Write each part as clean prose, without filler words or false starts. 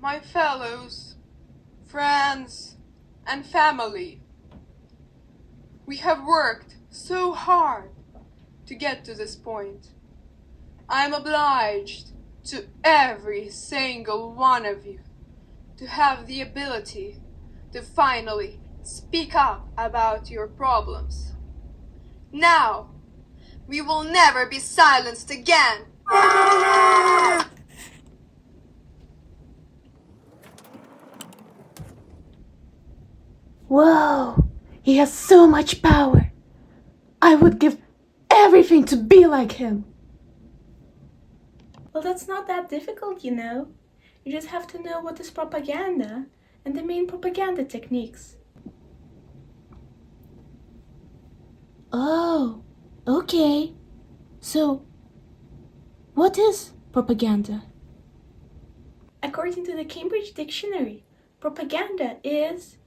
my fellows, friends, and family. We have worked so hard to get to this point. I am obliged to every single one of you to have the ability to finally speak up about your problems. Now, we will never be silenced again. Whoa, he has so much power. I would give everything to be like him. Well, that's not that difficult, you know. You just have to know what is propaganda and the main propaganda techniques. Oh, okay. So, what is propaganda? According to the Cambridge Dictionary, propaganda is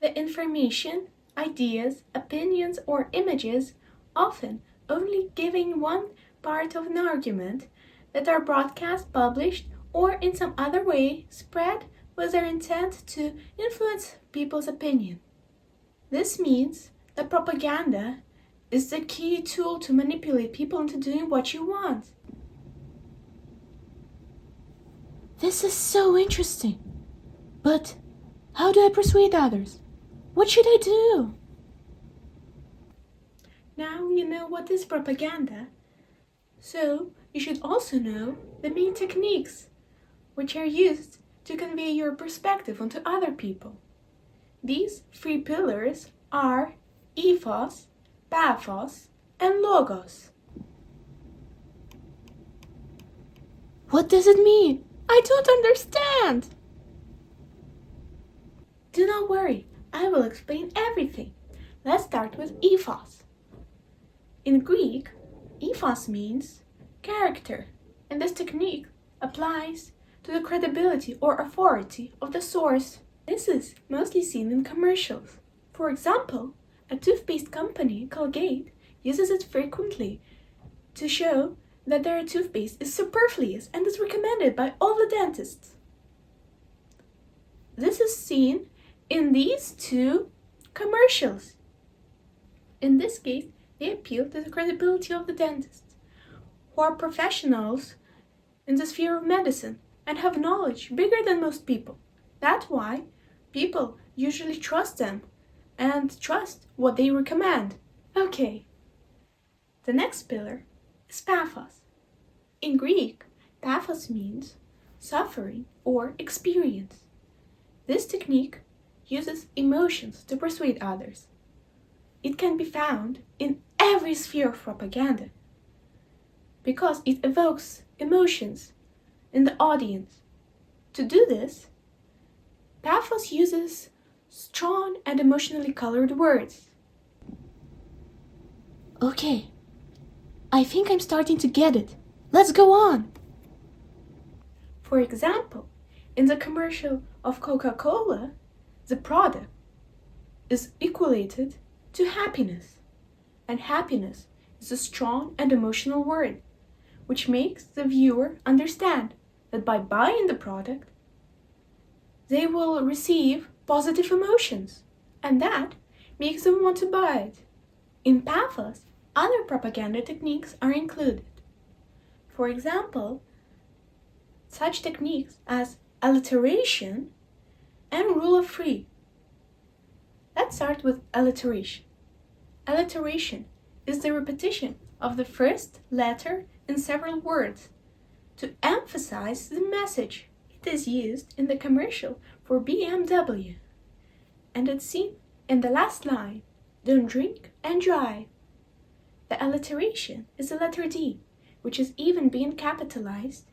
the information, ideas, opinions, or images, often only giving one part of an argument, that are broadcast, published, or in some other way spread with their intent to influence people's opinion. This means that propaganda is the key tool to manipulate people into doing what you want. This is so interesting. But how do I persuade others? What should I do? Now you know what is propaganda, so you should also know the main techniques which are used to convey your perspective onto other people. These three pillars are ethos, pathos, and logos. What does it mean? I don't understand. Do not worry, I will explain everything. Let's start with ethos. In Greek, ethos means character, and this technique applies to the credibility or authority of the source. This is mostly seen in commercials. For example, a toothpaste company, Colgate, uses it frequently to show that their toothpaste is superfluous and is recommended by all the dentists. This is seen in these two commercials. In this case, they appeal to the credibility of the dentists, who are professionals in the sphere of medicine and have knowledge bigger than most people. That's why people usually trust them and trust what they recommend. Okay, the next pillar is pathos. In Greek, pathos means suffering or experience. This technique uses emotions to persuade others. It can be found in every sphere of propaganda because it evokes emotions in the audience. To do this, pathos uses strong and emotionally colored words. Okay, I think I'm starting to get it. Let's go on. For example, in the commercial of Coca-Cola, the product is equated to happiness, and happiness is a strong and emotional word, which makes the viewer understand that by buying the product, they will receive positive emotions, and that makes them want to buy it. In pathos, other propaganda techniques are included. For example, such techniques as alliteration and rule of three. Let's start with alliteration. Alliteration is the repetition of the first letter in several words to emphasize the message. It is used in the commercial for BMW, and it's seen in the last line, "Don't drink and drive." The alliteration is the letter D, which is even being capitalized,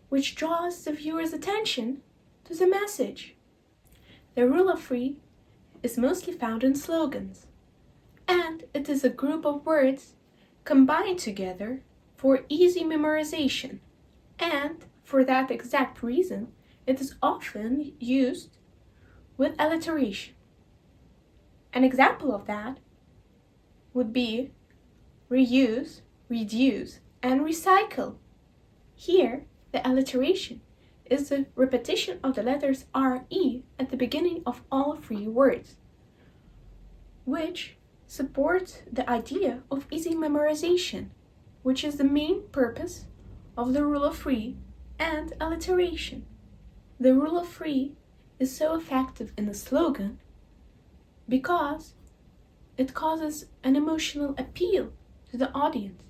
which draws the viewer's attention to the message. The rule of three is mostly found in slogans, and it is a group of words combined together for easy memorization, and for that exact reason, it is often used with alliteration. An example of that would be reuse, reduce, and recycle. Here, the alliteration is the repetition of the letters RE at the beginning of all free words, which supports the idea of easy memorization, which is the main purpose of the rule of three and alliteration. The rule of three is so effective in a slogan because it causes an emotional appeal to the audience,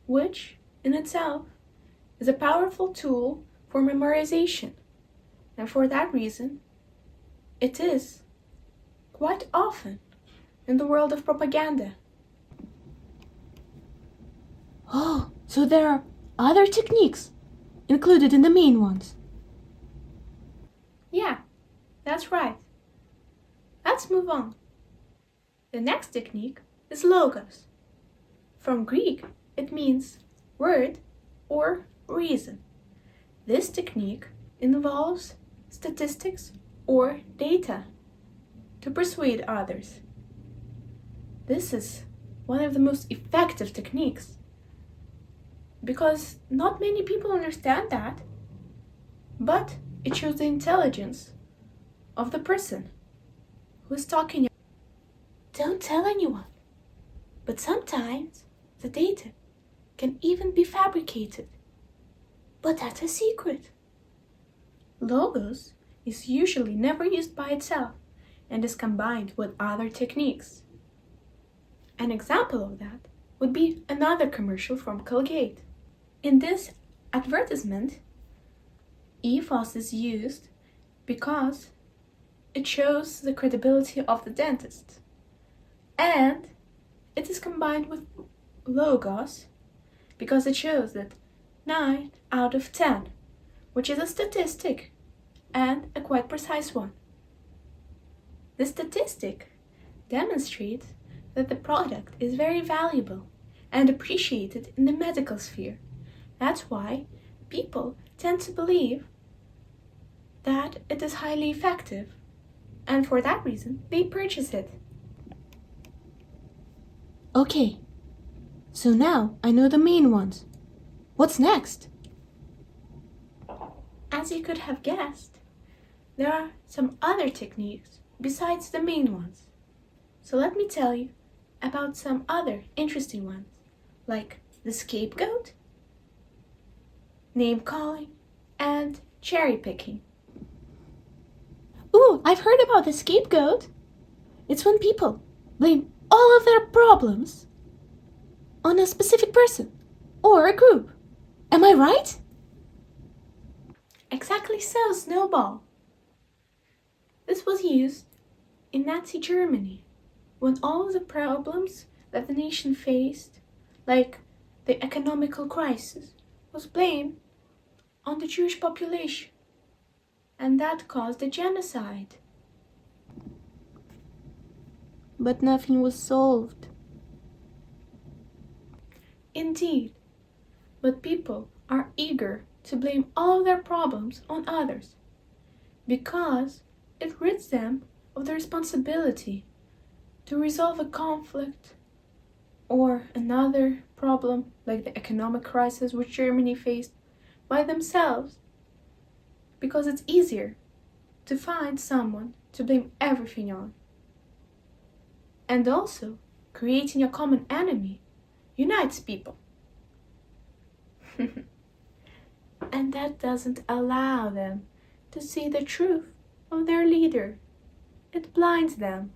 which in itself is a powerful tool for memorization, and for that reason, it is quite often in the world of propaganda. Oh, so there are other techniques included in the main ones. Yeah, that's right. Let's move on. The next technique is logos. From Greek, it means word or reason. This technique involves statistics or data to persuade others. This is one of the most effective techniques because not many people understand that, but it shows the intelligence of the person who is talking. Don't tell anyone. But sometimes the data can even be fabricated. But that's a secret. Logos is usually never used by itself and is combined with other techniques. An example of that would be another commercial from Colgate. In this advertisement, ethos is used because it shows the credibility of the dentist, and it is combined with logos because it shows that 9 out of 10, which is a statistic and a quite precise one. The statistic demonstrates that the product is very valuable and appreciated in the medical sphere. That's why people tend to believe that it is highly effective, and for that reason, they purchase it. Okay, so now I know the main ones. What's next? As you could have guessed, there are some other techniques besides the main ones. So let me tell you about some other interesting ones, like the scapegoat, name calling, and cherry picking. Ooh, I've heard about the scapegoat. It's when people blame all of their problems on a specific person or a group. Am I right? Exactly so, Snowball. This was used in Nazi Germany when all the problems that the nation faced, like the economical crisis, was blamed on the Jewish population, and that caused a genocide. But nothing was solved. Indeed, but people are eager to blame all their problems on others because it rids them of the responsibility to resolve a conflict or another problem like the economic crisis which Germany faced by themselves, because it's easier to find someone to blame everything on. And also, creating a common enemy unites people. And that doesn't allow them to see the truth of their leader. It blinds them.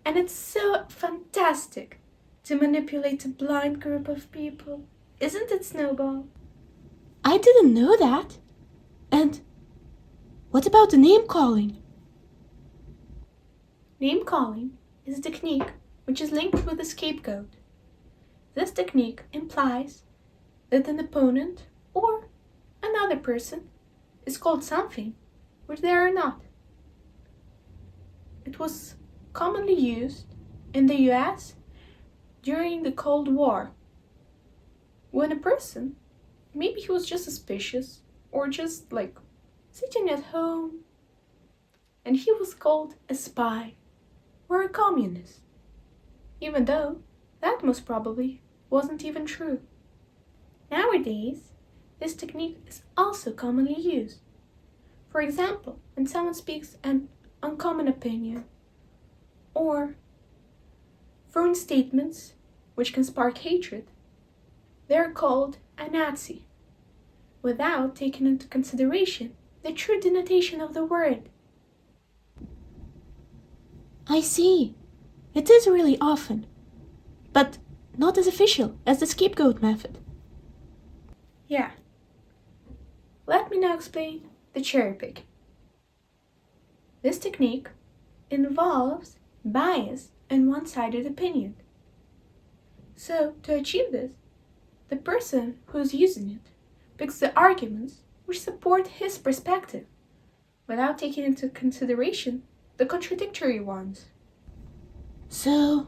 And it's so fantastic to manipulate a blind group of people. Isn't it, Snowball? I didn't know that. And what about the name calling? Name calling is a technique which is linked with the scapegoat. This technique implies that an opponent or another person is called something which they are not. It was commonly used in the US during the Cold War, when a person, maybe he was just suspicious or just like sitting at home, and he was called a spy or a communist, even though that most probably wasn't even true. Nowadays, this technique is also commonly used. For example, when someone speaks an uncommon opinion or throwing statements which can spark hatred, they are called a Nazi, without taking into consideration the true denotation of the word. I see. It is really often, but not as official as the scapegoat method. Yeah. Let me now explain the cherry pick. This technique involves bias and one-sided opinion. So, to achieve this, the person who is using it picks the arguments which support his perspective, without taking into consideration the contradictory ones. So,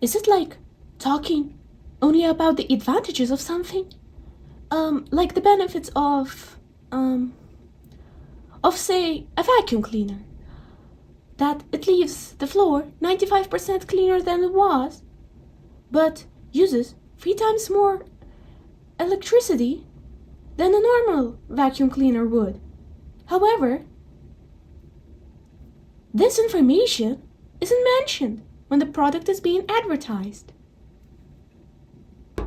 is it like talking only about the advantages of something? Like the benefits of say, a vacuum cleaner. That it leaves the floor 95% cleaner than it was, but uses 3 times more electricity than a normal vacuum cleaner would. However, this information isn't mentioned when the product is being advertised.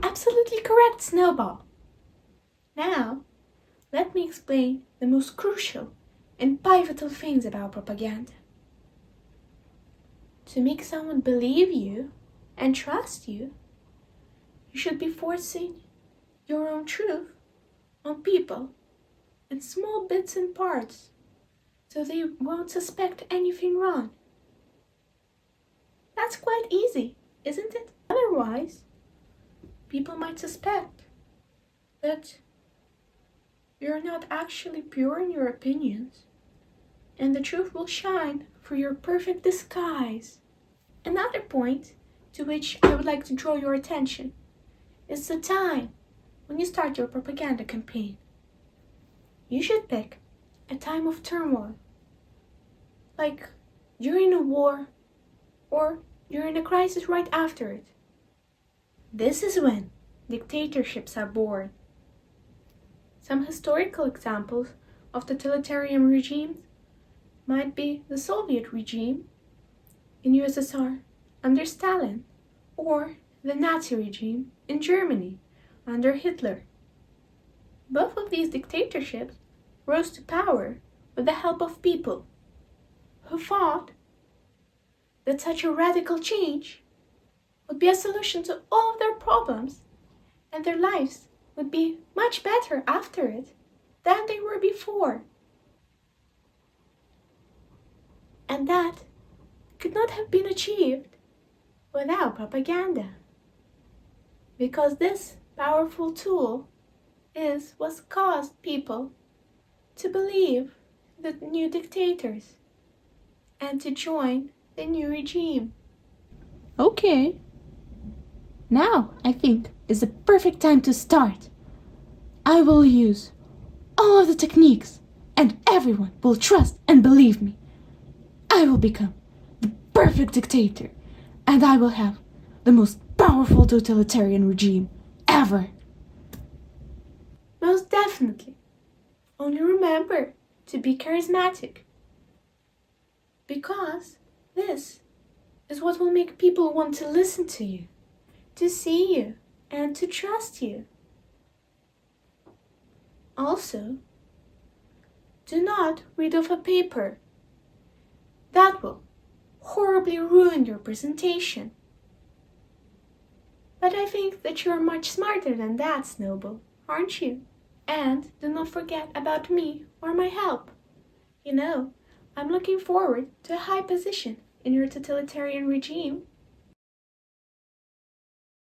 Absolutely correct, Snowball. Now, let me explain the most crucial and pivotal things about propaganda. To make someone believe you and trust you, you should be forcing your own truth on people in small bits and parts, so they won't suspect anything wrong. That's quite easy, isn't it? Otherwise, people might suspect that you're not actually pure in your opinions, and the truth will shine through your perfect disguise. Another point to which I would like to draw your attention is the time when you start your propaganda campaign. You should pick a time of turmoil, like during a war or during a crisis right after it. This is when dictatorships are born. Some historical examples of totalitarian regimes might be the Soviet regime in USSR under Stalin, or the Nazi regime in Germany under Hitler. Both of these dictatorships rose to power with the help of people who thought that such a radical change would be a solution to all of their problems, and their lives would be much better after it than they were before. And that could not have been achieved without propaganda, because this powerful tool is what caused people to believe the new dictators and to join the new regime. Okay. Now, I think, is the perfect time to start. I will use all of the techniques, and everyone will trust and believe me. I will become the perfect dictator, and I will have the most powerful totalitarian regime ever. Most definitely. Only remember to be charismatic, because this is what will make people want to listen to you, to see you, and to trust you. Also, do not read off a paper. That will horribly ruin your presentation. But I think that you're much smarter than that, Snowball, aren't you? And do not forget about me or my help. You know, I'm looking forward to a high position in your totalitarian regime